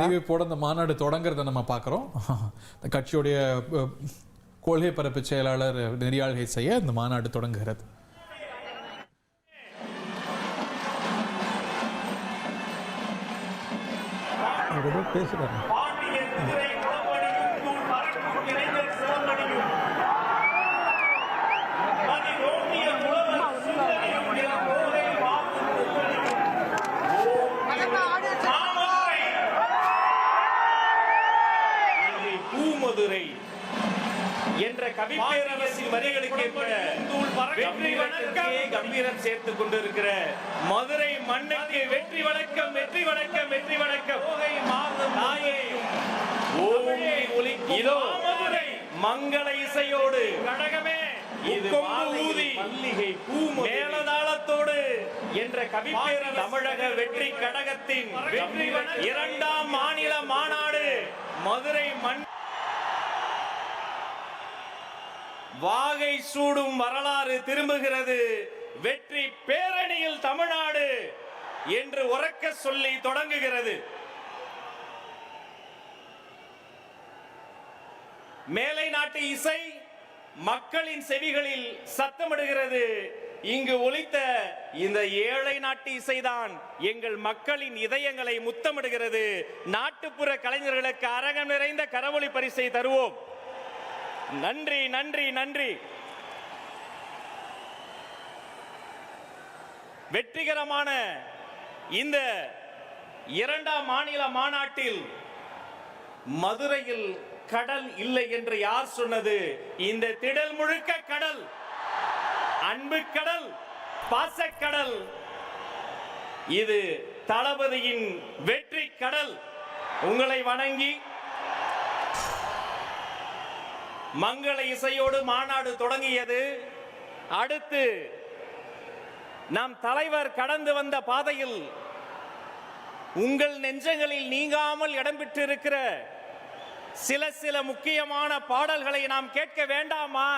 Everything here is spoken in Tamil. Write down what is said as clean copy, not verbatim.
அறிவிப்போட இந்த மாநாடு தொடங்குறத நம்ம பார்க்குறோம். இந்த கட்சியுடைய கொள்கை பரப்பு செயலாளர் நெறியாள்கை செய்ய இந்த மாநாடு தொடங்குகிறது. பேசுறாங்க. பூமதுரை என்ற கவிப்பேரரசின் வரிகளுக்கு கம்பீரம் சேர்த்துக் கொண்டிருக்கிற மதுரை மண்ணுக்கு வெற்றி வணக்கம், வெற்றி வணக்கம், வெற்றி வணக்கம். இதோ மதுரை மங்கள இசையோடு கடகமே மல்லிகை பூ மேலதாளத்தோடு என்ற கவிப்பேரரசு தமிழக வெற்றி கடகத்தின் இரண்டாம் மாநில மாநாடு மதுரை மண் வாகை சூடும் வரலாறு திரும்புகிறது. வெற்றி பேரணியில் தமிழ்நாடு என்று உரக்க சொல்லி தொடங்குகிறது. மேலை நாட்டு இசை மக்களின் செவிகளில் சத்தமிடுகிறது. இங்கு ஒலித்த இந்த ஏழை நாட்டு இசைதான் எங்கள் மக்களின் இதயங்களை முத்தமிடுகிறது. நாட்டுப்புற கலைஞர்களுக்கு அரங்கம் நிறைந்த கரவொலி பரிசை தருவோம். நன்றி, நன்றி, நன்றி. வெற்றிகரமான இந்த இரண்டாம் மாநில மாநாட்டில் மதுரையில் கடல் இல்லை என்று யார் சொன்னது? இந்த திடல் முழுக்க கடல், அன்பு கடல், பாசக்கடல். இது தளபதியின் வெற்றி கடல். உங்களை வணங்கி மங்கள இசையோடு மாநாடு தொடங்கியது. அடுத்து நம் தலைவர் கடந்து வந்த பாதையில் உங்கள் நெஞ்சங்களில் நீங்காமல் இடம்பெற்றிருக்கிற சில முக்கியமான பாடல்களை நாம் கேட்க வேண்டாமா?